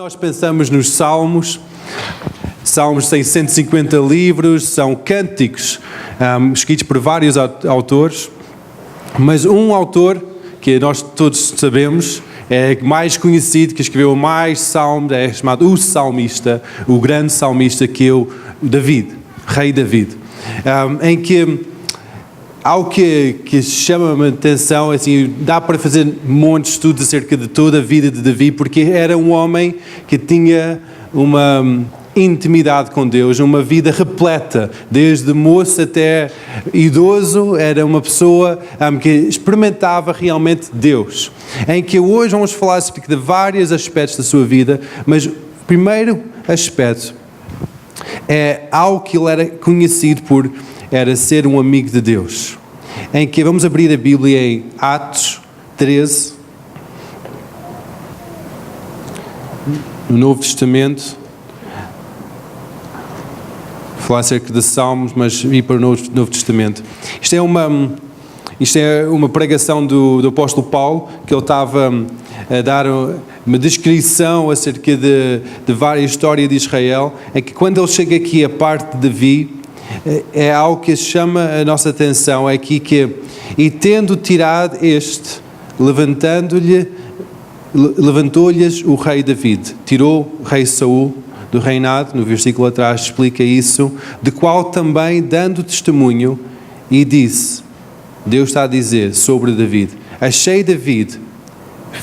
nós pensamos nos Salmos, Salmos têm 150 livros, são cânticos escritos por vários autores, mas um autor que nós todos sabemos, é mais conhecido, que escreveu mais salmos, é chamado o salmista, o grande salmista, que é o David, rei David, em que algo que chama-me a atenção, assim, dá para fazer montes de estudos acerca de toda a vida de Davi, porque era um homem que tinha uma intimidade com Deus, uma vida repleta, desde moço até idoso, era uma pessoa que experimentava realmente Deus, em que hoje vamos falar de vários aspectos da sua vida, mas o primeiro aspecto é algo que ele era conhecido por, era ser um amigo de Deus, em que vamos abrir a Bíblia em Atos 13, no Novo Testamento, falar acerca de Salmos, mas ir para o Novo Testamento. Isto é uma pregação do apóstolo Paulo, que ele estava a dar uma descrição acerca de várias histórias de Israel, é que quando ele chega aqui a parte de Davi, é algo que chama a nossa atenção, é aqui que, e tendo tirado este, levantou-lhes o rei David, tirou o rei Saul do reinado, no versículo atrás explica isso, de qual também dando testemunho, e disse, Deus está a dizer sobre David, achei David,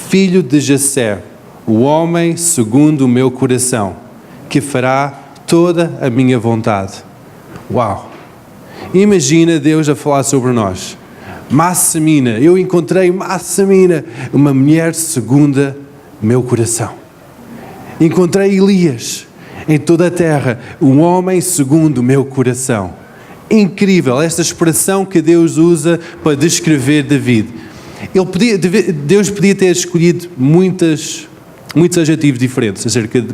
filho de Jessé, o homem segundo o meu coração, que fará toda a minha vontade. Uau! Imagina Deus a falar sobre nós. Massamina, eu encontrei Massamina, uma mulher segundo o meu coração. Encontrei Elias em toda a terra, um homem segundo o meu coração. Incrível, esta expressão que Deus usa para descrever David. Deus podia ter escolhido muitos adjetivos diferentes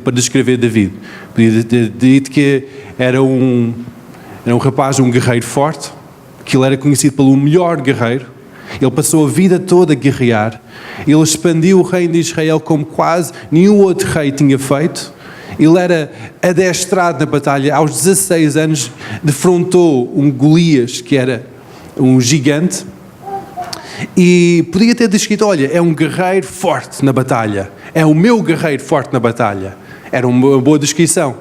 para descrever David. Podia ter dito que era um rapaz, um guerreiro forte, que ele era conhecido pelo melhor guerreiro. Ele passou a vida toda a guerrear. Ele expandiu o reino de Israel como quase nenhum outro rei tinha feito. Ele era adestrado na batalha. Aos 16 anos, defrontou um Golias, que era um gigante. E podia ter descrito, olha, é um guerreiro forte na batalha. É o meu guerreiro forte na batalha. Era uma boa descrição.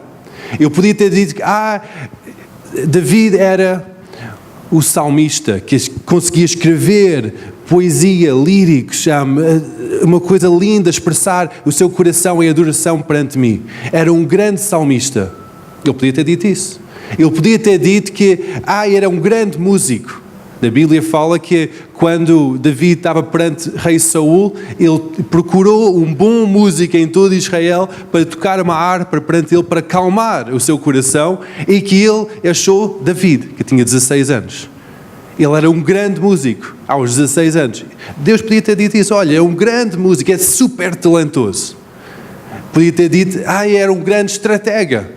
Eu podia ter dito que, David era o salmista, que conseguia escrever poesia, líricos, uma coisa linda, expressar o seu coração em adoração perante mim. Era um grande salmista. Ele podia ter dito isso. Ele podia ter dito que, era um grande músico. A Bíblia fala que quando Davi estava perante rei Saul, ele procurou um bom músico em todo Israel para tocar uma harpa perante ele, para acalmar o seu coração, e que ele achou David, que tinha 16 anos. Ele era um grande músico, aos 16 anos. Deus podia ter dito isso, olha, é um grande músico, é super talentoso. Podia ter dito, era um grande estratega.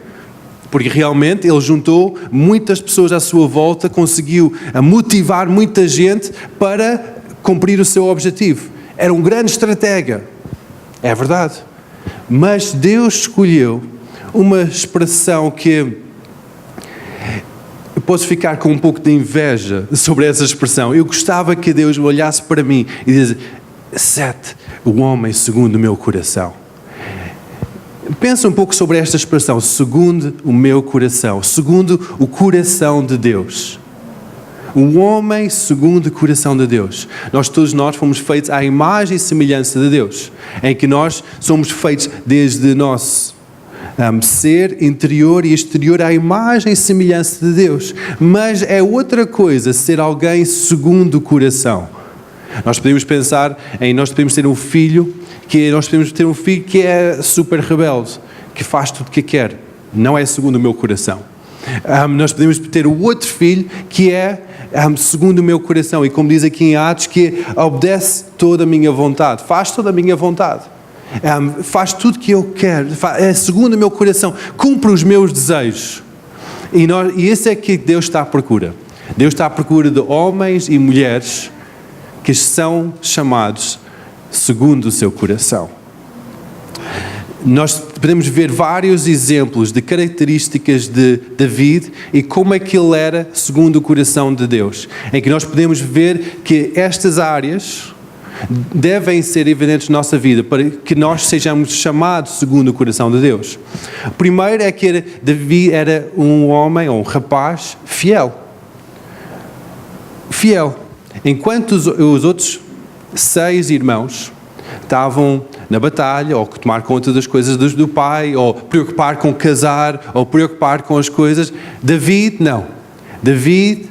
Porque realmente ele juntou muitas pessoas à sua volta, conseguiu motivar muita gente para cumprir o seu objetivo. Era um grande estratega. É verdade. Mas Deus escolheu uma expressão que eu posso ficar com um pouco de inveja sobre essa expressão. Eu gostava que Deus olhasse para mim e dissesse, Sete, o homem segundo o meu coração. Pensa um pouco sobre esta expressão, segundo o meu coração, segundo o coração de Deus. Um homem segundo o coração de Deus. Todos nós fomos feitos à imagem e semelhança de Deus, em que nós somos feitos desde nosso ser interior e exterior à imagem e semelhança de Deus. Mas é outra coisa ser alguém segundo o coração. Nós podemos pensar em nós podemos ter um filho que é super rebelde, que faz tudo o que quer. Não é segundo o meu coração. Nós podemos ter o outro filho que é segundo o meu coração. E como diz aqui em Atos, que obedece toda a minha vontade. Faz toda a minha vontade. Faz tudo o que eu quero. É segundo o meu coração. Cumpre os meus desejos. E esse é que Deus está à procura. Deus está à procura de homens e mulheres que são chamados segundo o seu coração. nós podemos ver vários exemplos de características de David e como é que ele era segundo o coração de Deus. Em que nós podemos ver que estas áreas devem ser evidentes na nossa vida para que nós sejamos chamados segundo o coração de Deus. O primeiro é que David era um homem ou um rapaz fiel. Fiel. Enquanto os outros 6 irmãos estavam na batalha, ou tomar conta das coisas do pai, ou preocupar com casar, ou preocupar com as coisas, David não. David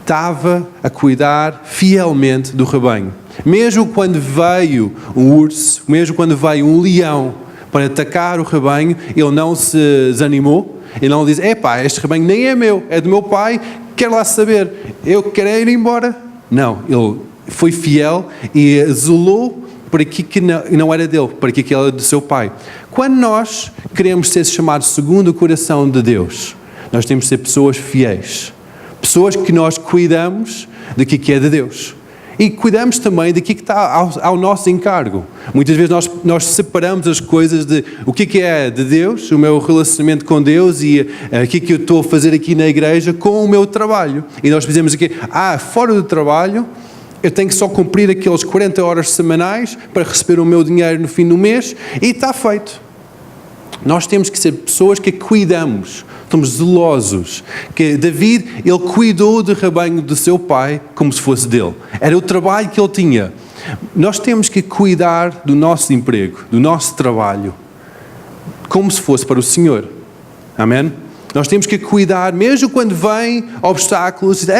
estava a cuidar fielmente do rebanho. Mesmo quando veio um urso, mesmo quando veio um leão para atacar o rebanho, ele não se desanimou, ele não disse, epá, este rebanho nem é meu, é do meu pai, quero lá saber, eu quero ir embora. Não, ele foi fiel e zelou por aquilo que não era dele, por aquilo que era do seu pai. Quando nós queremos ser chamados segundo o coração de Deus, nós temos de ser pessoas fiéis. Pessoas que nós cuidamos daquilo que é de Deus. E cuidamos também daquilo que está ao nosso encargo. Muitas vezes nós separamos as coisas de o que é de Deus, o meu relacionamento com Deus e aquilo que eu estou a fazer aqui na igreja com o meu trabalho. E nós dizemos aqui, fora do trabalho, eu tenho que só cumprir aqueles 40 horas semanais para receber o meu dinheiro no fim do mês e está feito. Nós temos que ser pessoas que cuidamos, somos zelosos. Que David, ele cuidou do rebanho do seu pai como se fosse dele. Era o trabalho que ele tinha. Nós temos que cuidar do nosso emprego, do nosso trabalho, como se fosse para o Senhor. Amém? Nós temos que cuidar, mesmo quando vêm obstáculos, isto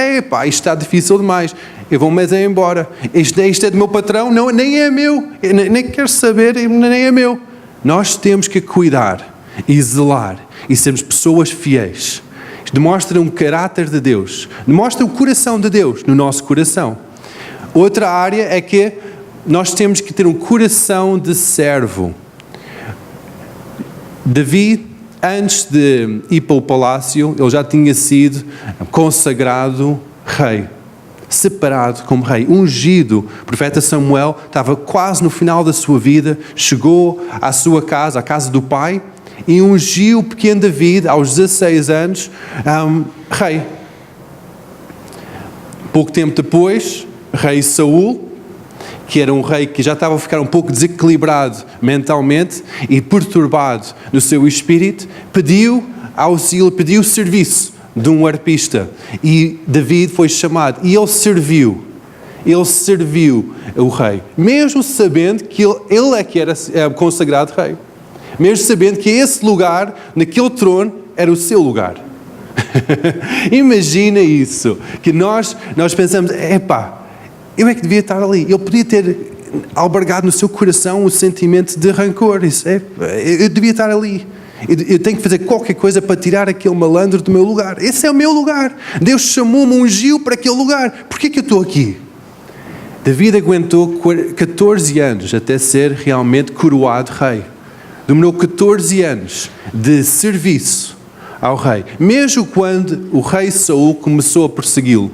está difícil demais, eu vou-me embora, isto é do meu patrão, não, nem é meu, eu nem quero saber, nem é meu. Nós temos que cuidar e zelar e sermos pessoas fiéis. Isto demonstra um caráter de Deus, demonstra o coração de Deus no nosso coração. Outra área é que nós temos que ter um coração de servo. Davi, antes de ir para o palácio, ele já tinha sido consagrado rei, separado como rei, ungido. O profeta Samuel estava quase no final da sua vida, chegou à sua casa, à casa do pai, e ungiu o pequeno David, aos 16 anos, rei. Pouco tempo depois, rei Saul, que era um rei que já estava a ficar um pouco desequilibrado mentalmente e perturbado no seu espírito, pediu auxílio, pediu serviço de um arpista. E David foi chamado e ele serviu o rei, mesmo sabendo que ele é que era consagrado rei, mesmo sabendo que esse lugar, naquele trono, era o seu lugar. Imagina isso, que nós pensamos, eu é que devia estar ali. Ele podia ter albergado no seu coração o sentimento de rancor. Eu devia estar ali. Eu tenho que fazer qualquer coisa para tirar aquele malandro do meu lugar. Esse é o meu lugar. Deus chamou-me, ungiu para aquele lugar. Por que eu estou aqui? David aguentou 14 anos até ser realmente coroado rei. Demorou 14 anos de serviço ao rei. Mesmo quando o rei Saul começou a persegui-lo.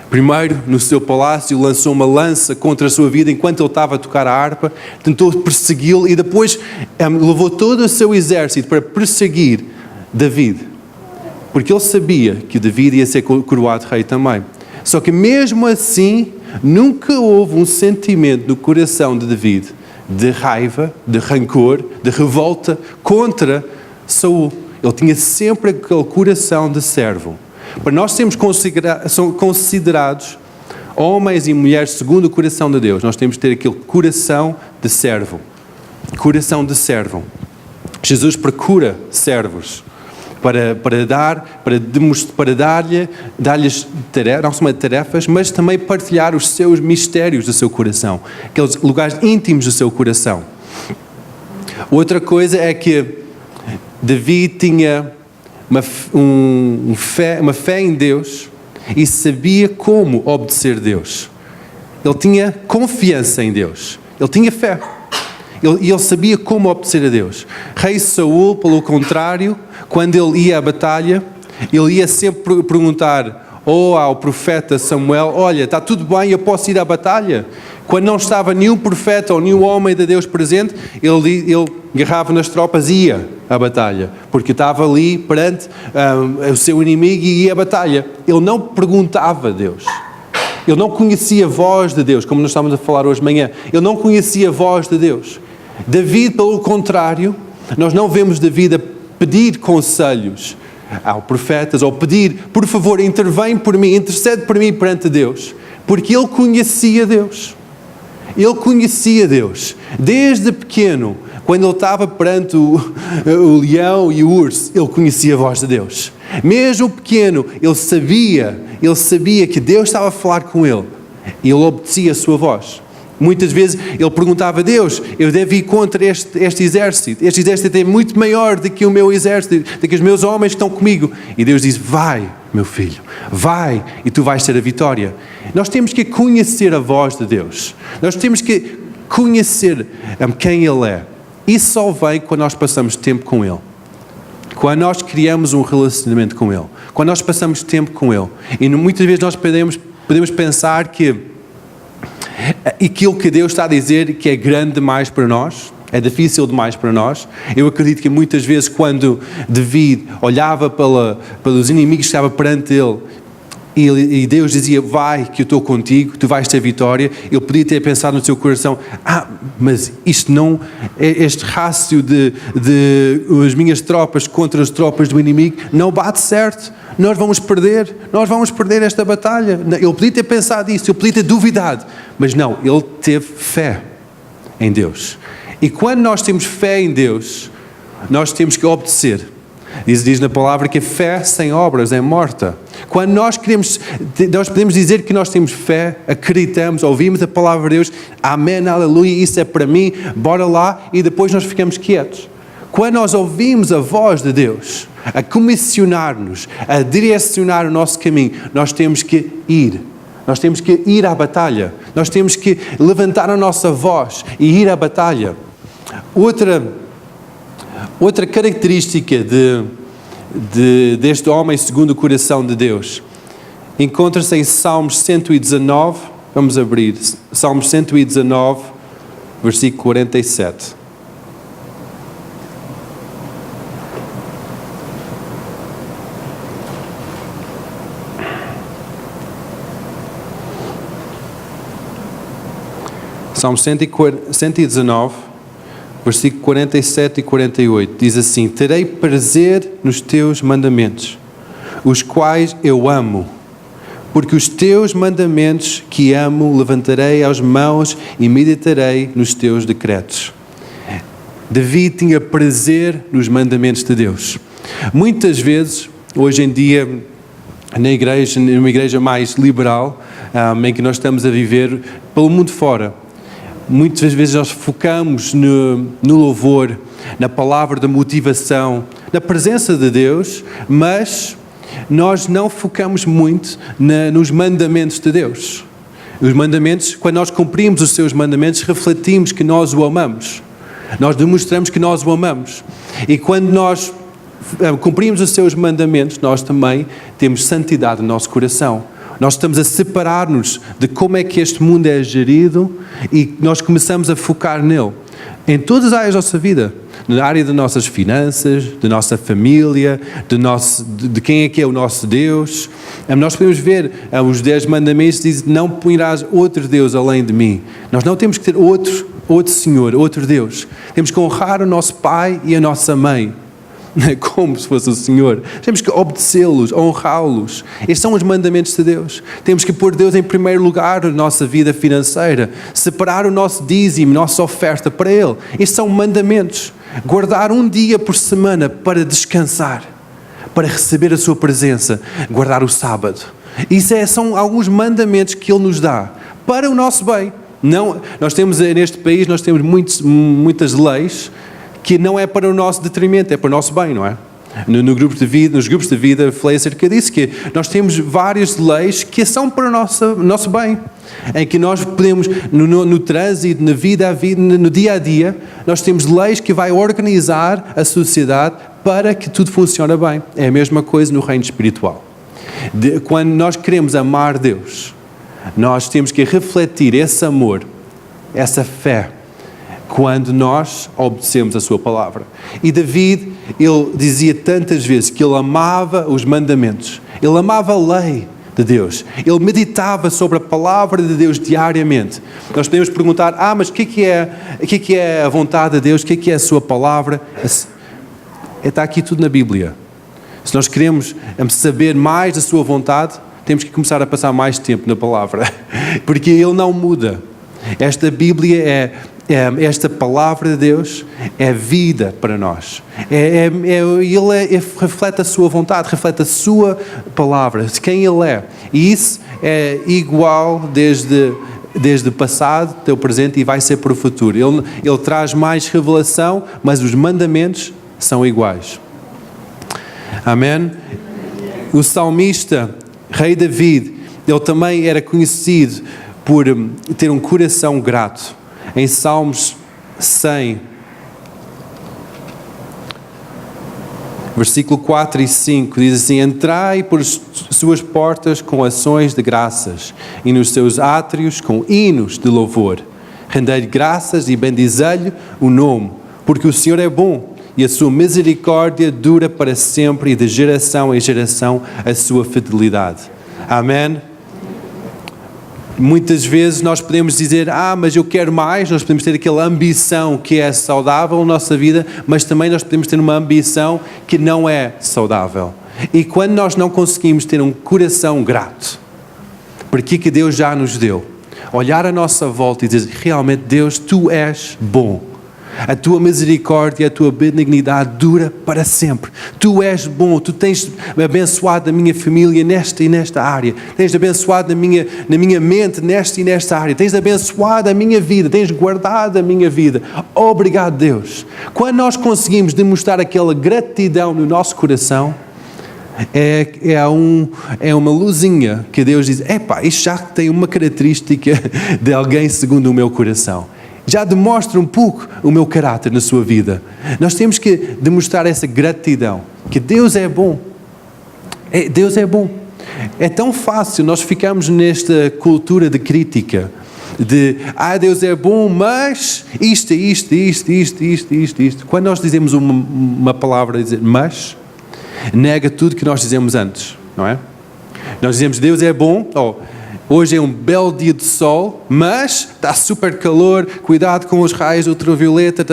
Primeiro, no seu palácio, lançou uma lança contra a sua vida enquanto ele estava a tocar a harpa, tentou persegui-lo e depois levou todo o seu exército para perseguir David. Porque ele sabia que David ia ser coroado rei também. Só que mesmo assim, nunca houve um sentimento no coração de David de raiva, de rancor, de revolta contra Saul. Ele tinha sempre aquele coração de servo. Para nós sermos considerados homens e mulheres segundo o coração de Deus, nós temos que ter aquele coração de servo. Coração de servo. Jesus procura servos para dar-lhes não somente tarefas, mas também partilhar os seus mistérios do seu coração, aqueles lugares íntimos do seu coração. Outra coisa é que David tinha uma fé em Deus e sabia como obedecer a Deus. Ele tinha confiança em Deus. Ele tinha fé. Ele sabia como obedecer a Deus. Rei Saul, pelo contrário, quando ele ia à batalha, ele ia sempre perguntar ao profeta Samuel, olha, está tudo bem, eu posso ir à batalha? Quando não estava nenhum profeta ou nenhum homem de Deus presente, ele agarrava nas tropas e ia à batalha, porque estava ali perante o seu inimigo e ia à batalha. Ele não perguntava a Deus. Ele não conhecia a voz de Deus, como nós estávamos a falar hoje de manhã. Ele não conhecia a voz de Deus. David, pelo contrário, nós não vemos David a pedir conselhos aos profetas, ou pedir, por favor, intervém por mim, intercede por mim perante Deus, porque ele conhecia Deus. Ele conhecia Deus. Desde pequeno, quando ele estava perante o leão e o urso, ele conhecia a voz de Deus. Mesmo pequeno, ele sabia que Deus estava a falar com ele. E ele obedecia a sua voz. Muitas vezes ele perguntava a Deus, eu devo ir contra este exército. Este exército é muito maior do que o meu exército, do que os meus homens que estão comigo. E Deus diz, vai, meu filho, vai, e tu vais ter a vitória. Nós temos que conhecer a voz de Deus. Nós temos que conhecer quem Ele é. Isso só vem quando nós passamos tempo com Ele. Quando nós criamos um relacionamento com Ele. Quando nós passamos tempo com Ele. E muitas vezes nós podemos pensar que aquilo que Deus está a dizer que é grande demais para nós, é difícil demais para nós. Eu acredito que muitas vezes quando David olhava pelos inimigos que estavam perante ele e Deus dizia, vai que eu estou contigo, tu vais ter vitória, ele podia ter pensado no seu coração, mas isto não, este rácio de as minhas tropas contra as tropas do inimigo não bate certo, nós vamos perder esta batalha. Ele podia ter pensado isso, ele podia ter duvidado, mas não, ele teve fé em Deus. E quando nós temos fé em Deus, nós temos que obedecer. Diz na palavra que a fé sem obras é morta. Quando nós podemos dizer que nós temos fé, acreditamos, ouvimos a palavra de Deus, amém, aleluia, isso é para mim, bora lá, e depois nós ficamos quietos. Quando nós ouvimos a voz de Deus, a comissionar-nos, a direcionar o nosso caminho, nós temos que ir. Nós temos que ir à batalha. Nós temos que levantar a nossa voz e ir à batalha. Outra característica deste homem segundo o coração de Deus encontra-se em Salmos 119, vamos abrir, Salmos 119, versículo 47. Salmos 119, versículo 47 e 48, diz assim, terei prazer nos teus mandamentos, os quais eu amo, porque os teus mandamentos que amo levantarei as mãos e meditarei nos teus decretos. David tinha prazer nos mandamentos de Deus. Muitas vezes, hoje em dia, numa igreja mais liberal, em que nós estamos a viver pelo mundo fora, muitas vezes nós focamos no louvor, na palavra da motivação, na presença de Deus, mas nós não focamos muito nos mandamentos de Deus. Os mandamentos, quando nós cumprimos os seus mandamentos, refletimos que nós o amamos. Nós demonstramos que nós o amamos. E quando nós cumprimos os seus mandamentos, nós também temos santidade no nosso coração. Nós estamos a separar-nos de como é que este mundo é gerido e nós começamos a focar nele. Em todas as áreas da nossa vida. Na área das nossas finanças, da nossa família, de quem é que é o nosso Deus. Nós podemos ver os 10 mandamentos dizem, não ponderás outro Deus além de mim. Nós não temos que ter outro Senhor, outro Deus. Temos que honrar o nosso pai e a nossa mãe. Como se fosse o Senhor. Temos que obedecê-los, honrá-los. Estes são os mandamentos de Deus. Temos que pôr Deus em primeiro lugar na nossa vida financeira. Separar o nosso dízimo, nossa oferta para Ele. Estes são mandamentos. Guardar um dia por semana para descansar, para receber a sua presença. Guardar o sábado. Isso são alguns mandamentos que Ele nos dá para o nosso bem. Não, nós temos neste país, nós temos muitas leis que não é para o nosso detrimento, é para o nosso bem, não é? Nos grupos de vida, falei acerca disso, que nós temos várias leis que são para o nosso bem, em que nós podemos, no trânsito, na vida, no dia a dia, nós temos leis que vai organizar a sociedade para que tudo funcione bem. É a mesma coisa no reino espiritual. Quando nós queremos amar Deus, nós temos que refletir esse amor essa fé quando nós obedecemos a sua palavra. E David, ele dizia tantas vezes que ele amava os mandamentos, ele amava a lei de Deus, ele meditava sobre a palavra de Deus diariamente. Nós podemos perguntar, mas o que é a vontade de Deus, o que é a sua palavra? Está aqui tudo na Bíblia. Se nós queremos saber mais da sua vontade, temos que começar a passar mais tempo na palavra, porque ele não muda. Esta Bíblia esta palavra de Deus é vida para nós. Ele reflete a sua vontade, reflete a sua palavra, quem Ele é. E isso é igual desde o passado, até o presente, e vai ser para o futuro. Ele traz mais revelação, mas os mandamentos são iguais. Amém? O salmista, rei David, ele também era conhecido por ter um coração grato. Em Salmos 100, versículo 4 e 5, diz assim: entrai por suas portas com ações de graças, e nos seus átrios com hinos de louvor. Rendei-lhe graças e bendizei-lhe o nome, porque o Senhor é bom, e a sua misericórdia dura para sempre, e de geração em geração a sua fidelidade. Amém? Muitas vezes nós podemos dizer, mas eu quero mais, nós podemos ter aquela ambição que é saudável na nossa vida, mas também nós podemos ter uma ambição que não é saudável. E quando nós não conseguimos ter um coração grato por aquilo que Deus já nos deu, olhar à nossa volta e dizer, realmente Deus, Tu és bom. A Tua misericórdia, a Tua benignidade dura para sempre. Tu és bom, Tu tens abençoado a minha família nesta e nesta área. Tens abençoado na minha mente nesta e nesta área. Tens abençoado a minha vida, tens guardado a minha vida. Obrigado, Deus. Quando nós conseguimos demonstrar aquela gratidão no nosso coração, é uma luzinha que Deus diz, isto já tem uma característica de alguém segundo o meu coração. Já demonstra um pouco o meu caráter na sua vida. Nós temos que demonstrar essa gratidão, que Deus é bom. Deus é bom. É tão fácil nós ficarmos nesta cultura de crítica, de, Deus é bom, mas isto. Quando nós dizemos uma palavra, mas, nega tudo que nós dizemos antes, não é? Nós dizemos, Deus é bom, hoje é um belo dia de sol, mas está super calor, cuidado com os raios ultravioleta,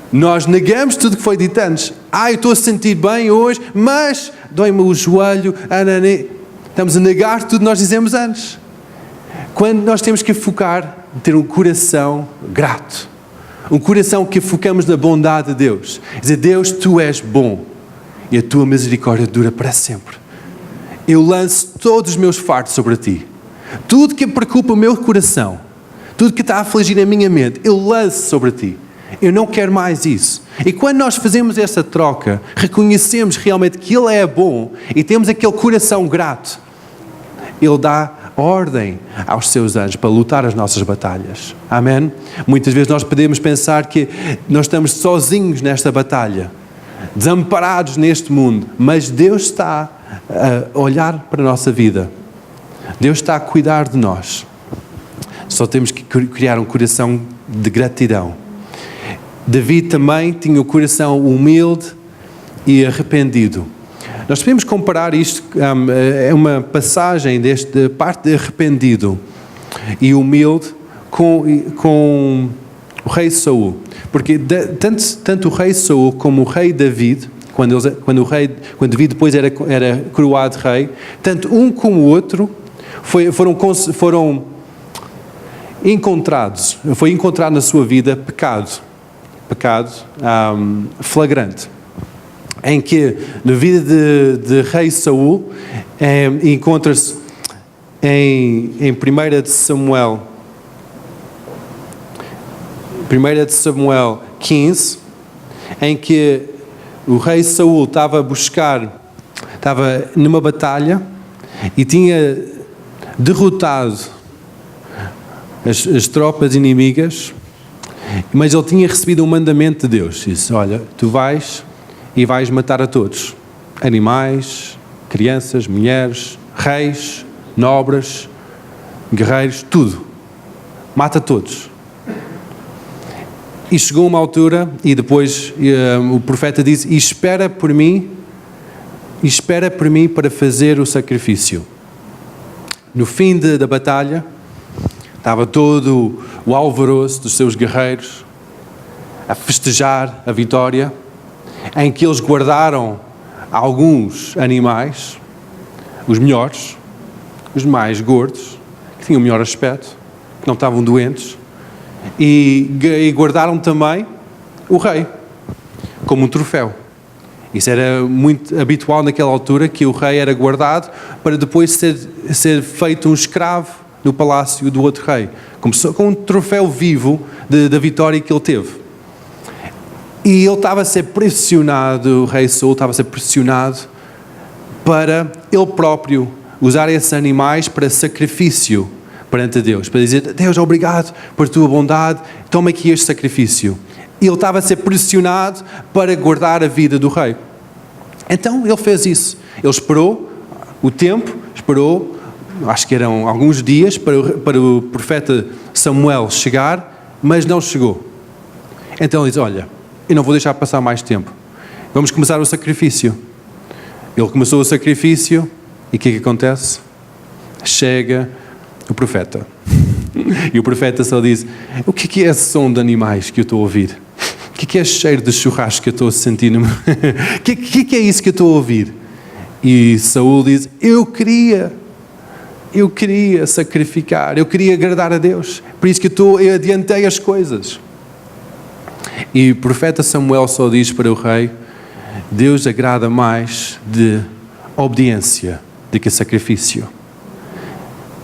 Nós negamos tudo que foi dito antes. Eu estou a sentir bem hoje, mas dói-me o joelho, Estamos a negar tudo que nós dizemos antes. Quando nós temos que focar em ter um coração grato, um coração que focamos na bondade de Deus, dizer, Deus, Tu és bom, e a Tua misericórdia dura para sempre. Eu lanço todos os meus fardos sobre Ti. Tudo que preocupa o meu coração, tudo que está a afligir a minha mente, eu lanço sobre Ti. Eu não quero mais isso. E quando nós fazemos essa troca, reconhecemos realmente que Ele é bom e temos aquele coração grato, Ele dá ordem aos seus anjos para lutar as nossas batalhas. Amém? Muitas vezes nós podemos pensar que nós estamos sozinhos nesta batalha, desamparados neste mundo, mas Deus está a olhar para a nossa vida. Deus está a cuidar de nós. Só temos que criar um coração de gratidão. David também tinha o coração humilde e arrependido. Nós podemos comparar isto, é uma passagem desta parte de arrependido e humilde com o rei Saul. Porque tanto o rei Saul como o rei David, quando David depois era coroado rei, tanto um como o outro foram encontrados, foi encontrado na sua vida pecado flagrante, em que na vida de rei Saul encontra-se em 1 de Samuel 15, em que o rei Saul estava numa batalha e tinha derrotado as tropas inimigas, mas ele tinha recebido um mandamento de Deus. Disse, olha, tu vais e vais matar a todos. Animais, crianças, mulheres, reis, nobres, guerreiros, tudo. mata todos. E chegou uma altura, e depois o profeta disse, e espera por mim para fazer o sacrifício. No fim da batalha, estava todo o alvoroço dos seus guerreiros a festejar a vitória, em que eles guardaram alguns animais, os melhores, os mais gordos, que tinham o melhor aspecto, que não estavam doentes, e guardaram também o rei, como um troféu. Isso era muito habitual naquela altura, que o rei era guardado para depois ser feito um escravo no palácio do outro rei, como um troféu vivo da vitória que ele teve. E ele estava a ser pressionado, o rei Saul estava a ser pressionado para ele próprio usar esses animais para sacrifício perante Deus, para dizer, Deus, obrigado por tua bondade, toma aqui este sacrifício. E ele estava a ser pressionado para guardar a vida do rei. Então ele fez isso. Ele esperou o tempo, acho que eram alguns dias, para o profeta Samuel chegar, mas não chegou. Então ele diz, olha, eu não vou deixar passar mais tempo. Vamos começar o sacrifício. Ele começou o sacrifício e o que é que acontece? Chega o profeta. E o profeta só diz, o que é esse som de animais que eu estou a ouvir? O que é esse cheiro de churrasco que eu estou a sentir? O que é isso que eu estou a ouvir? E Saul diz, eu queria sacrificar, eu queria agradar a Deus, por isso que eu adiantei as coisas. E o profeta Samuel só diz para o rei, Deus agrada mais de obediência do que sacrifício.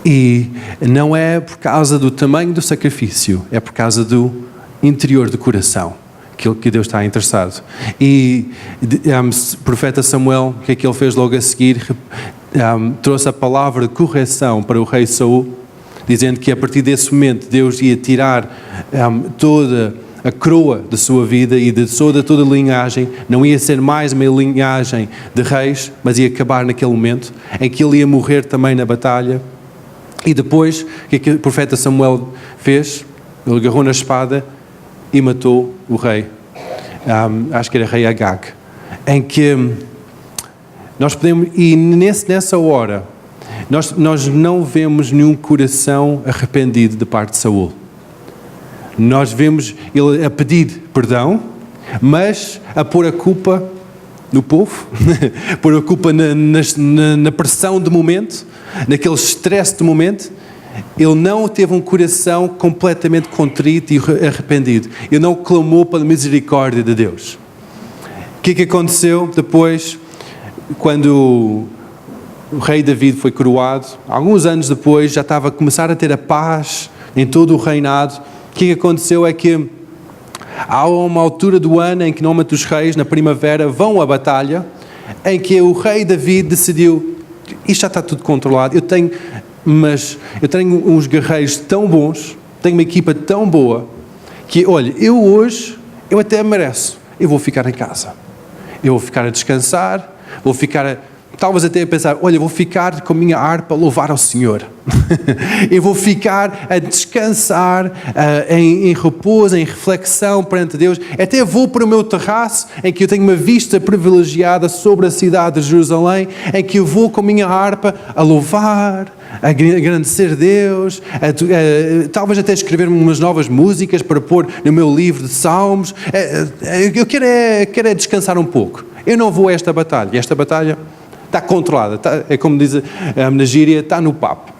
E não é por causa do tamanho do sacrifício, é por causa do interior do coração que Deus está interessado. E o profeta Samuel, o que é que ele fez logo a seguir? Trouxe a palavra de correção para o rei Saul, dizendo que a partir desse momento Deus ia tirar toda a coroa da sua vida e de toda a linhagem, não ia ser mais uma linhagem de reis, mas ia acabar naquele momento, em que ele ia morrer também na batalha. E depois, o que é que o profeta Samuel fez? Ele agarrou na espada e matou o rei, acho que era rei Agag, em que nós podemos, e nessa hora, nós não vemos nenhum coração arrependido de parte de Saul. Nós vemos ele a pedir perdão, mas a pôr a culpa no povo, pôr a culpa na pressão do momento, naquele stress do momento. Ele não teve um coração completamente contrito e arrependido. Ele não clamou pela misericórdia de Deus. O que aconteceu depois, quando o rei David foi coroado? Alguns anos depois, já estava a começar a ter a paz em todo o reinado. O que aconteceu é que há uma altura do ano em que normalmente os reis, na primavera, vão à batalha, em que o rei David decidiu, isto já está tudo controlado, eu tenho uns guerreiros tão bons, tenho uma equipa tão boa, que, olha, eu até mereço, eu vou ficar em casa, eu vou ficar a descansar, talvez até a pensar, olha, vou ficar com a minha harpa a louvar ao Senhor. Eu vou ficar a descansar em repouso, em reflexão perante Deus. Até vou para o meu terraço, em que eu tenho uma vista privilegiada sobre a cidade de Jerusalém, em que eu vou com a minha harpa a louvar, a agradecer Deus, talvez até escrever umas novas músicas para pôr no meu livro de salmos. Eu quero descansar um pouco. Eu não vou a esta batalha. Esta batalha está controlada, é como diz na gíria, está no papo.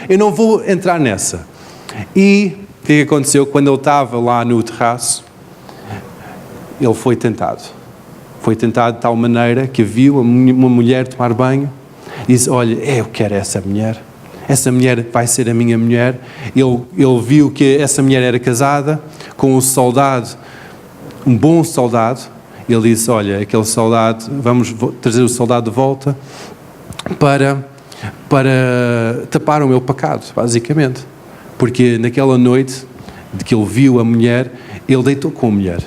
Eu não vou entrar nessa. E o que aconteceu? Quando ele estava lá no terraço, ele foi tentado. Foi tentado de tal maneira que viu uma mulher tomar banho e disse, olha, eu quero essa mulher vai ser a minha mulher. Ele viu que essa mulher era casada com um soldado, um bom soldado. Ele disse, olha, aquele soldado, vamos trazer o soldado de volta para tapar o meu pecado, basicamente. Porque naquela noite de que ele viu a mulher, ele deitou com a mulher.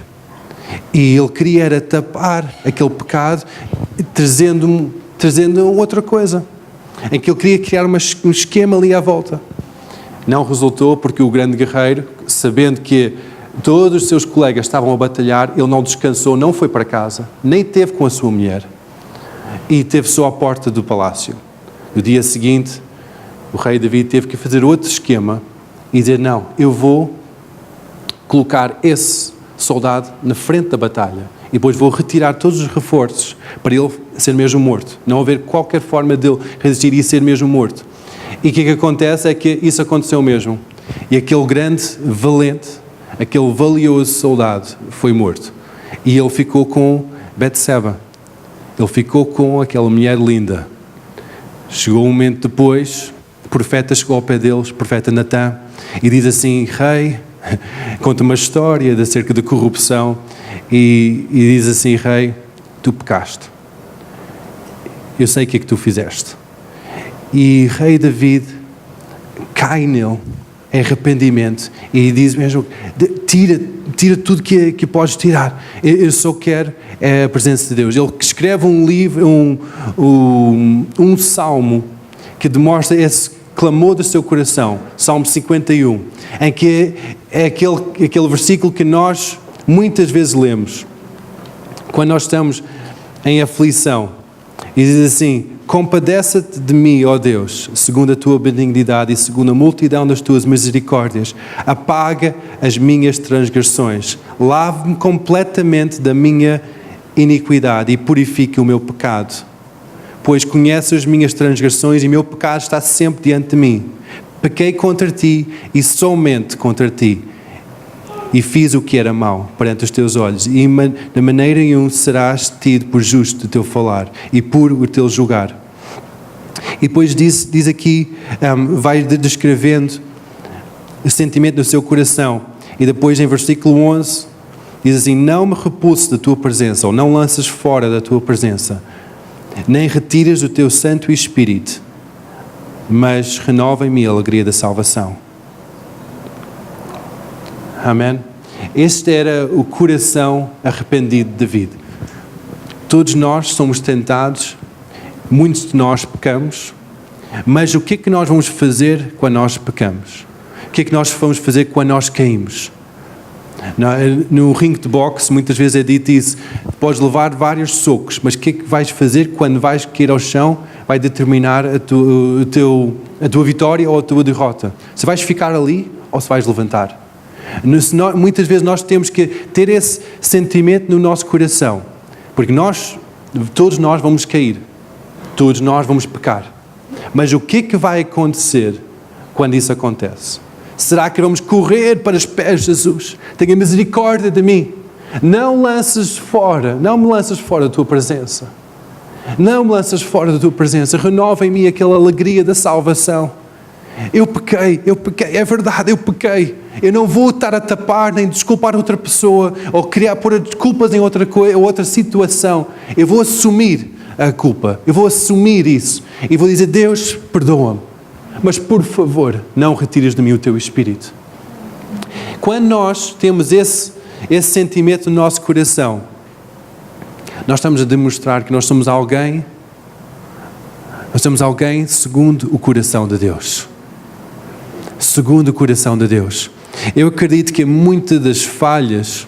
E ele queria era tapar aquele pecado, trazendo outra coisa. Em que ele queria criar um esquema ali à volta. Não resultou porque o grande guerreiro, sabendo que todos os seus colegas estavam a batalhar, ele não descansou, não foi para casa, nem teve com a sua mulher. E teve só à porta do palácio. No dia seguinte, o rei Davi teve que fazer outro esquema e dizer, não, eu vou colocar esse soldado na frente da batalha e depois vou retirar todos os reforços para ele ser mesmo morto. Não haver qualquer forma dele resistir e ser mesmo morto. E o que acontece é que isso aconteceu mesmo. E aquele grande, valente, aquele valioso soldado foi morto. E ele ficou com Betseba. Ele ficou com aquela mulher linda. Chegou um momento depois, o profeta chegou ao pé deles, o profeta Natã, e diz assim, rei, conta uma história acerca de corrupção, e diz assim, rei, tu pecaste. Eu sei o que é que tu fizeste. E rei David cai nele em arrependimento e diz mesmo, tira tudo que podes tirar. Eu só quero a presença de Deus. Ele escreve um livro, um salmo que demonstra esse clamor do seu coração, Salmo 51, em que é aquele versículo que nós muitas vezes lemos quando nós estamos em aflição, e diz assim, compadece-te de mim, ó Deus, segundo a tua benignidade e segundo a multidão das tuas misericórdias, apaga as minhas transgressões, lave-me completamente da minha iniquidade e purifique o meu pecado. Pois conheces as minhas transgressões e o meu pecado está sempre diante de mim. Pequei contra ti e somente contra ti. E fiz o que era mau perante os teus olhos. E de maneira nenhuma serás tido por justo o teu falar e puro o teu julgar. E depois diz aqui, vai descrevendo o sentimento no seu coração. E depois em versículo 11, diz assim, não me repulses da tua presença, ou não lanças fora da tua presença, nem retiras o teu Santo Espírito, mas renova em mim a alegria da salvação. Amém? Este era o coração arrependido de David. Todos nós somos tentados, muitos de nós pecamos, mas o que é que nós vamos fazer quando nós pecamos? O que é que nós vamos fazer quando nós caímos? No ringue de boxe muitas vezes é dito isso, podes levar vários socos, mas o que é que vais fazer quando vais cair ao chão vai determinar a tua vitória ou a tua derrota. Se vais ficar ali ou se vais levantar. Muitas vezes nós temos que ter esse sentimento no nosso coração, porque todos nós vamos cair, todos nós vamos pecar, mas o que é que vai acontecer quando isso acontece? Será que vamos correr para os pés de Jesus? Tenha misericórdia de mim. Não me lances fora da tua presença. Não me lances fora da tua presença. Renova em mim aquela alegria da salvação. Eu pequei, é verdade, eu pequei. Eu não vou estar a tapar nem desculpar outra pessoa ou pôr desculpas em outra situação. Eu vou assumir a culpa. Eu vou assumir isso. E vou dizer, Deus, perdoa-me. Mas, por favor, não retires de mim o teu Espírito. Quando nós temos esse sentimento no nosso coração, nós estamos a demonstrar que nós somos alguém segundo o coração de Deus. Segundo o coração de Deus. Eu acredito que muitas das falhas,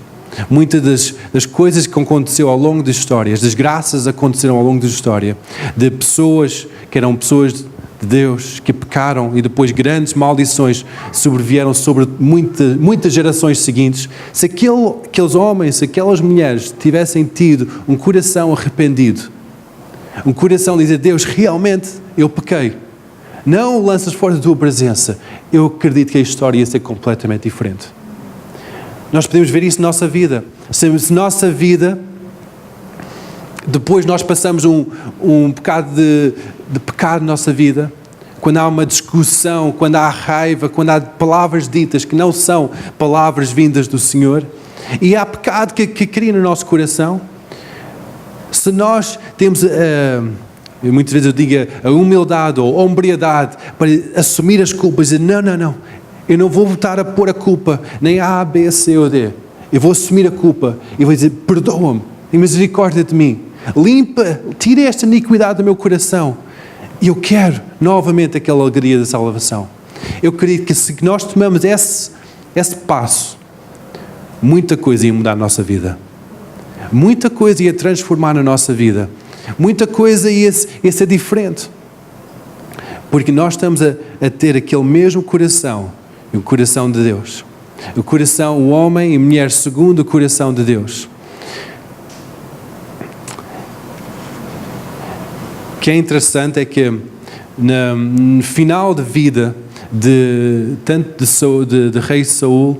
muitas das coisas que aconteceu ao longo da história, as desgraças aconteceram ao longo da história, de pessoas que eram pessoas de Deus, que pecaram e depois grandes maldições sobrevieram sobre muitas gerações seguintes. Se aqueles homens, se aquelas mulheres tivessem tido um coração arrependido, um coração de dizer, Deus, realmente eu pequei, não o lanças fora da tua presença, eu acredito que a história ia ser completamente diferente. Nós podemos ver isso na nossa vida. Se nossa vida, depois nós passamos um bocado de pecado na nossa vida, quando há uma discussão, quando há raiva, quando há palavras ditas que não são palavras vindas do Senhor, e há pecado que cria no nosso coração, se nós temos, muitas vezes eu digo, a humildade ou a hombridade para assumir as culpas e dizer, não, eu não vou voltar a pôr a culpa, nem A, B, C ou D, eu vou assumir a culpa e vou dizer, perdoa-me, tem misericórdia de mim, tira esta iniquidade do meu coração, e eu quero novamente aquela alegria da salvação. eu acredito que se nós tomamos esse passo, muita coisa ia mudar na nossa vida. Muita coisa ia transformar na nossa vida. Muita coisa ia ser diferente. Porque nós estamos a ter aquele mesmo coração, o coração de Deus. O coração, o homem e mulher segundo o coração de Deus. O que é interessante é que no final de vida tanto de rei Saul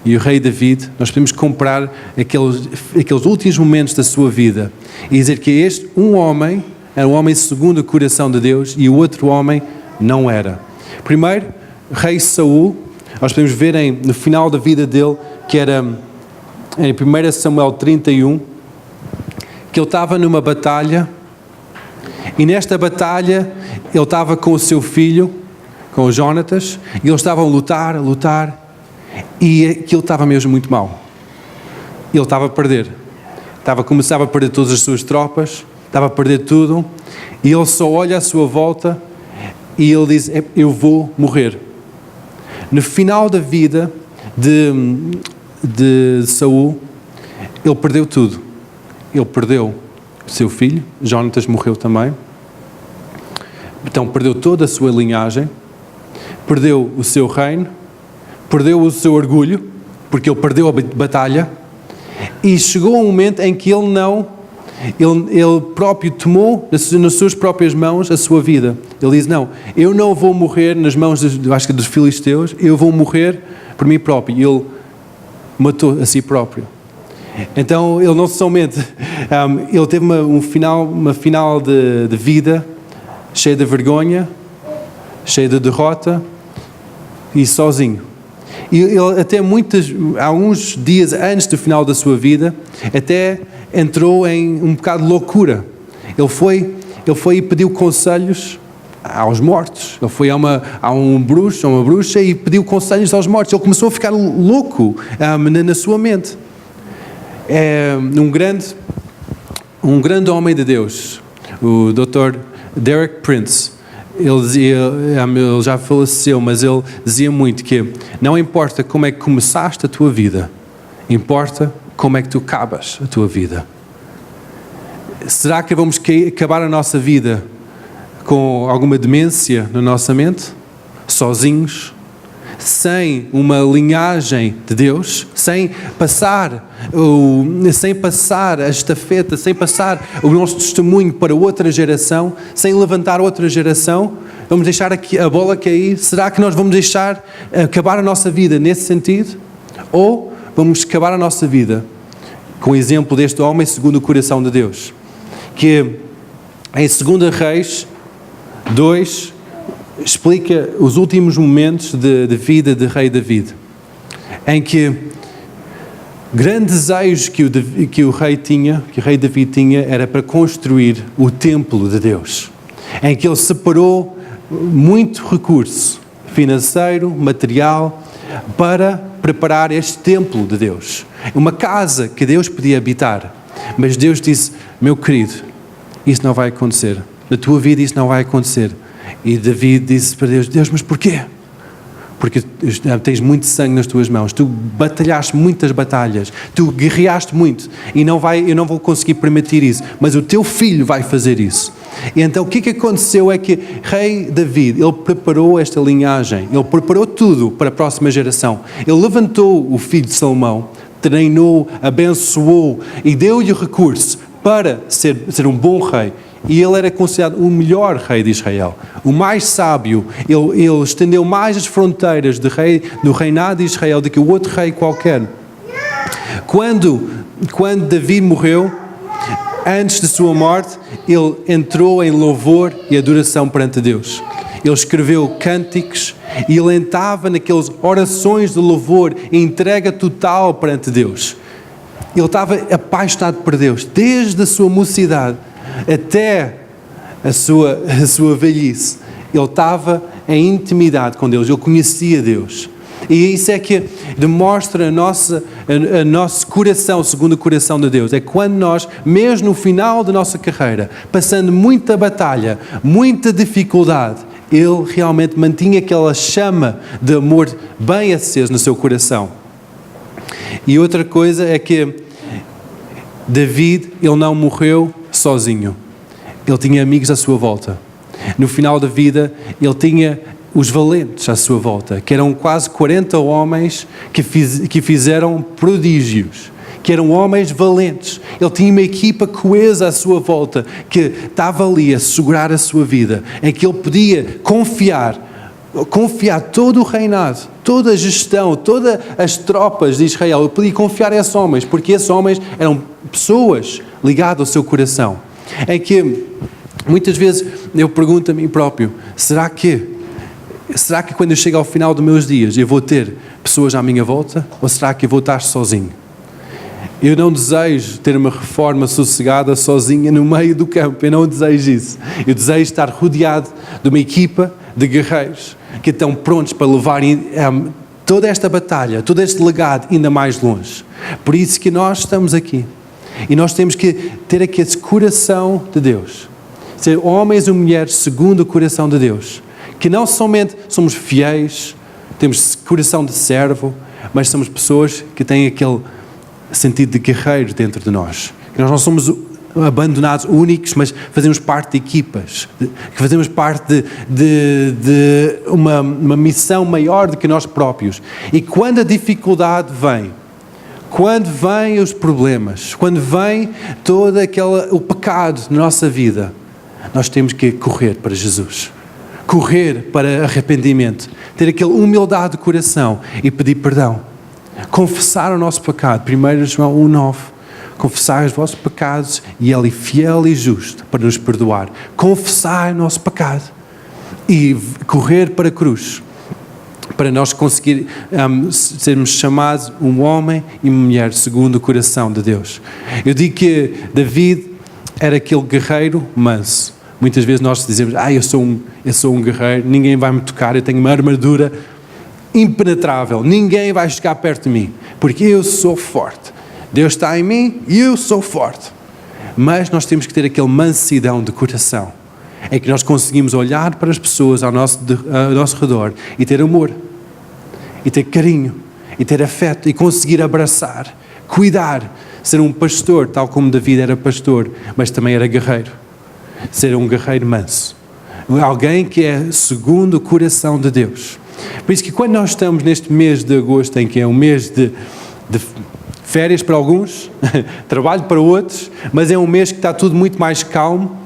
e o rei David, nós podemos comparar aqueles últimos momentos da sua vida e dizer que um homem era um homem segundo o coração de Deus e o outro homem não era. Primeiro, rei Saul, nós podemos ver no final da vida dele, que era em 1 Samuel 31, que ele estava numa batalha e nesta batalha ele estava com o seu filho, com o Jonatas, e eles estavam a lutar, e aquilo estava mesmo muito mal. Ele estava a perder. Começava a perder todas as suas tropas, estava a perder tudo, e ele só olha à sua volta e ele diz: eu vou morrer. No final da vida de Saul, ele perdeu tudo. Ele perdeu o seu filho, Jonatas morreu também. Então perdeu toda a sua linhagem, perdeu o seu reino, perdeu o seu orgulho, porque ele perdeu a batalha, e chegou um momento em que ele próprio tomou nas suas próprias mãos a sua vida. Ele diz: não, eu não vou morrer nas mãos dos filisteus, eu vou morrer por mim próprio. E ele matou a si próprio. Então ele não somente, ele teve uma final de vida cheia de vergonha, cheia de derrota e sozinho. E ele até alguns dias antes do final da sua vida, até entrou em um bocado de loucura. Ele foi e pediu conselhos aos mortos. Ele foi a uma bruxa e pediu conselhos aos mortos. Ele começou a ficar louco na sua mente. É um grande homem de Deus, o Dr. Derek Prince. Ele já faleceu, mas ele dizia muito que não importa como é que começaste a tua vida, importa como é que tu acabas a tua vida. Será que vamos acabar a nossa vida com alguma demência na nossa mente? Sozinhos? Sem uma linhagem de Deus? Sem passar a estafeta, sem passar o nosso testemunho para outra geração, sem levantar outra geração? Vamos deixar a bola cair? Será que nós vamos deixar acabar a nossa vida nesse sentido? Ou vamos acabar a nossa vida com o exemplo deste homem segundo o coração de Deus? Que em 2 Reis 2 explica os últimos momentos de vida de rei David, em que grande desejo que o rei David tinha era para construir o templo de Deus, em que ele separou muito recurso financeiro, material, para preparar este templo de Deus, uma casa que Deus podia habitar. Mas Deus disse: meu querido, isso não vai acontecer, na tua vida isso não vai acontecer. E David disse para Deus: Deus, mas porquê? Porque tens muito sangue nas tuas mãos, tu batalhaste muitas batalhas, tu guerreaste muito, e eu não vou conseguir permitir isso, mas o teu filho vai fazer isso. E então o que aconteceu é que rei David, ele preparou esta linhagem, ele preparou tudo para a próxima geração. Ele levantou o filho de Salomão, treinou, abençoou e deu-lhe recurso para ser um bom rei. E ele era considerado o melhor rei de Israel, o mais sábio. Ele estendeu mais as fronteiras do reinado de Israel do que o outro rei qualquer. Quando Davi morreu, antes de sua morte, ele entrou em louvor e adoração perante Deus. Ele escreveu cânticos e ele entrava naquelas orações de louvor e entrega total perante Deus. Ele estava apaixonado por Deus, desde a sua mocidade até a sua velhice. Ele estava em intimidade com Deus, ele conhecia Deus. E isso é que demonstra o nosso coração, segundo o coração de Deus. É quando nós, mesmo no final da nossa carreira, passando muita batalha, muita dificuldade, ele realmente mantinha aquela chama de amor bem acesa no seu coração. E outra coisa é que David, ele não morreu sozinho. Ele tinha amigos à sua volta. No final da vida, ele tinha os valentes à sua volta, que eram quase 40 homens que fizeram prodígios, que eram homens valentes. Ele tinha uma equipa coesa à sua volta, que estava ali a segurar a sua vida, em que ele podia confiar todo o reinado, toda a gestão, todas as tropas de Israel. Ele podia confiar a esses homens, porque esses homens eram pessoas ligadas ao seu coração. É que muitas vezes eu pergunto a mim próprio, será que quando eu chego ao final dos meus dias eu vou ter pessoas à minha volta, ou será que eu vou estar sozinho? Eu não desejo ter uma reforma sossegada sozinha no meio do campo, eu não desejo isso. Eu desejo estar rodeado de uma equipa de guerreiros que estão prontos para levar toda esta batalha, todo este legado ainda mais longe. Por isso que nós estamos aqui. E nós temos que ter aqui esse coração de Deus. Ser homens e mulheres segundo o coração de Deus. Que não somente somos fiéis, temos coração de servo, mas somos pessoas que têm aquele sentido de guerreiro dentro de nós. Que nós não somos abandonados, únicos, mas fazemos parte de equipas. Que fazemos parte de uma missão maior do que nós próprios. E quando a dificuldade vem, quando vêm os problemas, quando vem todo o pecado na nossa vida, nós temos que correr para Jesus. Correr para arrependimento. Ter aquela humildade de coração e pedir perdão. Confessar o nosso pecado. 1 João 1,9. Confessar os vossos pecados e Ele é fiel e justo para nos perdoar. Confessar o nosso pecado. E correr para a cruz. Para nós conseguir sermos chamados um homem e uma mulher segundo o coração de Deus. Eu digo que David era aquele guerreiro manso. Muitas vezes nós dizemos, eu sou um guerreiro, ninguém vai me tocar, eu tenho uma armadura impenetrável, ninguém vai chegar perto de mim, porque eu sou forte. Deus está em mim e eu sou forte. Mas nós temos que ter aquele mansidão de coração, em que nós conseguimos olhar para as pessoas ao nosso redor e ter amor, e ter carinho, e ter afeto, e conseguir abraçar, cuidar, ser um pastor, tal como David era pastor, mas também era guerreiro. Ser um guerreiro manso. Alguém que é segundo o coração de Deus. Por isso que quando nós estamos neste mês de agosto, em que é um mês de férias para alguns, trabalho para outros, mas é um mês que está tudo muito mais calmo,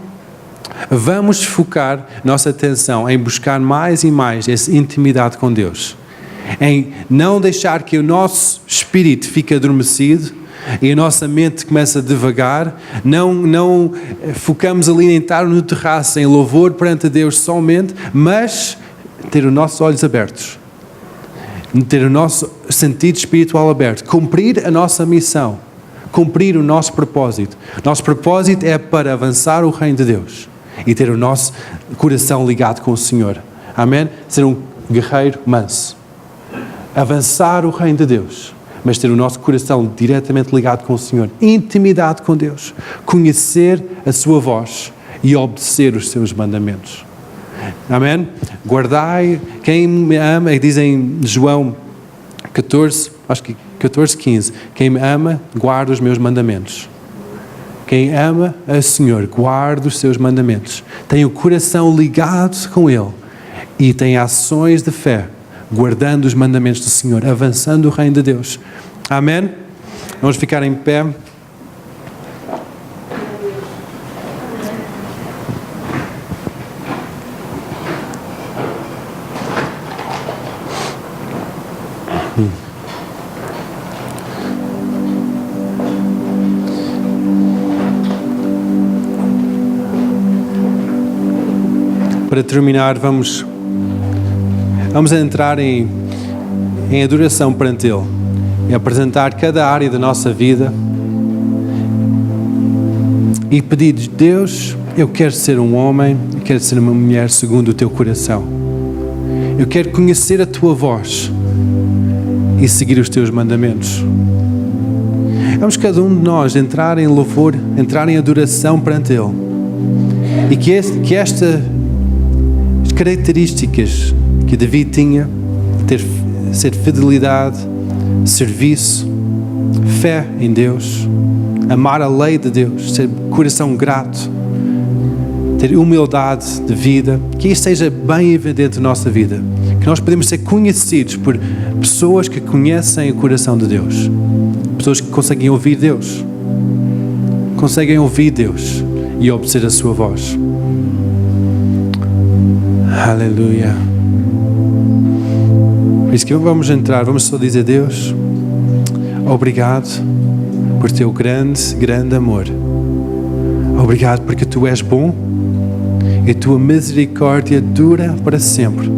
vamos focar nossa atenção em buscar mais e mais essa intimidade com Deus. Em não deixar que o nosso espírito fique adormecido e a nossa mente começa a devagar, não focamos ali em estar no terraço, em louvor perante Deus somente, mas ter os nossos olhos abertos, ter o nosso sentido espiritual aberto, cumprir a nossa missão, cumprir o nosso propósito. Nosso propósito é para avançar o reino de Deus e ter o nosso coração ligado com o Senhor. Amém? Ser um guerreiro manso. Avançar o reino de Deus, mas ter o nosso coração diretamente ligado com o Senhor. Intimidade com Deus. Conhecer a sua voz e obedecer os seus mandamentos. Amém? Guardai, quem me ama, diz em João 14, acho que 14:15, quem me ama, guarda os meus mandamentos. Quem ama a Senhor, guarda os seus mandamentos. Tem o coração ligado com Ele e tem ações de fé, guardando os mandamentos do Senhor, avançando o reino de Deus. Amém? Vamos ficar em pé. Para terminar, vamos entrar em adoração perante Ele, em apresentar cada área da nossa vida e pedir: Deus, eu quero ser um homem, eu quero ser uma mulher segundo o Teu coração. Eu quero conhecer a Tua voz e seguir os Teus mandamentos. Vamos cada um de nós entrar em louvor, entrar em adoração perante Ele, e que esta As características que Davi tinha, ser fidelidade, serviço, fé em Deus, amar a lei de Deus, ter coração grato, ter humildade de vida, que isso seja bem evidente na nossa vida, que nós podemos ser conhecidos por pessoas que conhecem o coração de Deus, pessoas que conseguem ouvir Deus e obedecer a sua voz. Aleluia. Por isso que vamos entrar, vamos só dizer: Deus, obrigado por teu grande amor. Obrigado porque tu és bom e a tua misericórdia dura para sempre.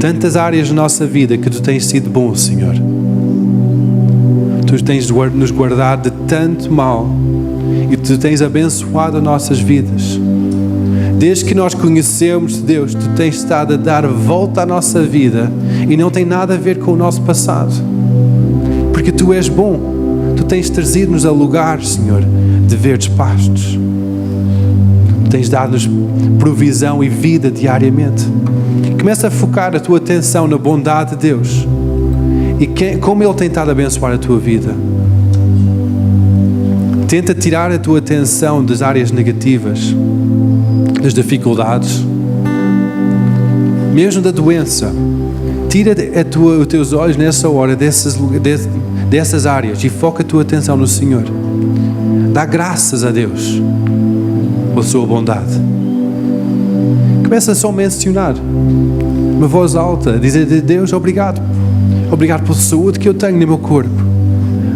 Tantas áreas da nossa vida que tu tens sido bom, Senhor. Tu tens nos guardado de tanto mal e tu tens abençoado as nossas vidas. Desde que nós conhecemos Deus, tu tens estado a dar volta à nossa vida e não tem nada a ver com o nosso passado. Porque tu és bom, tu tens trazido-nos a lugares, Senhor, de verdes pastos. Tens dado-nos provisão e vida diariamente. Começa a focar a tua atenção na bondade de Deus e como Ele tem estado a abençoar a tua vida. Tenta tirar a tua atenção das áreas negativas, das dificuldades, mesmo da doença. Tira os teus olhos nessa hora dessas áreas e foca a tua atenção no Senhor. Dá graças a Deus pela sua bondade. Começa só a mencionar, uma voz alta, dizer: Deus, obrigado. Obrigado pela saúde que eu tenho no meu corpo.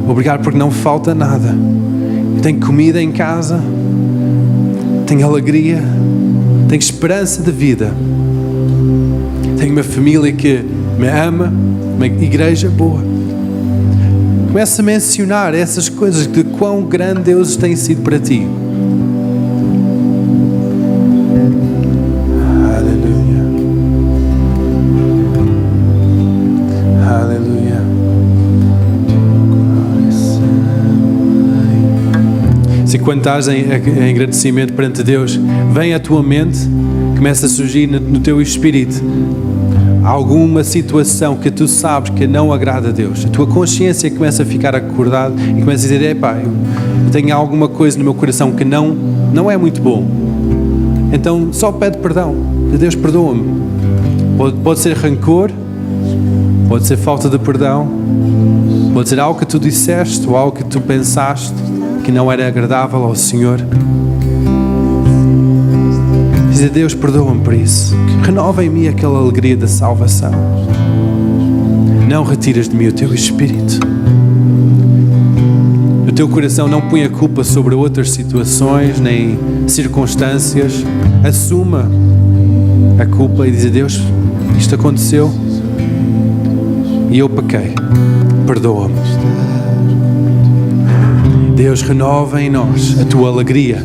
Obrigado porque não falta nada. Eu tenho comida em casa, tenho alegria, tenho esperança de vida. Tenho uma família que me ama, uma igreja boa. Começa a mencionar essas coisas de quão grande Deus tem sido para ti. Aleluia. Aleluia. Se quando estás em agradecimento perante Deus, vem à tua mente, começa a surgir no teu espírito alguma situação que tu sabes que não agrada a Deus. A tua consciência começa a ficar acordada e começa a dizer: epá, eu tenho alguma coisa no meu coração que não é muito bom. Então só pede perdão. Deus, perdoa-me. Pode ser rancor, pode ser falta de perdão, pode ser algo que tu disseste ou algo que tu pensaste que não era agradável ao Senhor. Dizer: Deus, perdoa-me por isso. Renova em mim aquela alegria da salvação. Não retiras de mim o teu Espírito. No teu coração não põe a culpa sobre outras situações nem circunstâncias. Assuma a culpa e diz: Deus, isto aconteceu e eu pequei. Perdoa-me. Deus, renova em nós a tua alegria,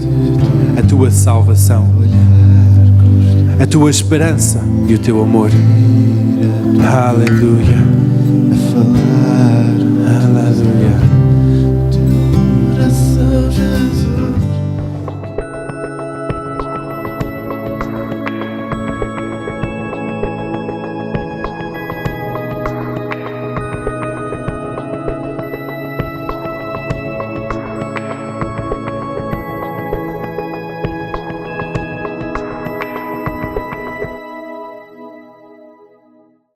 a tua salvação, a tua esperança e o teu amor. Aleluia. Aleluia.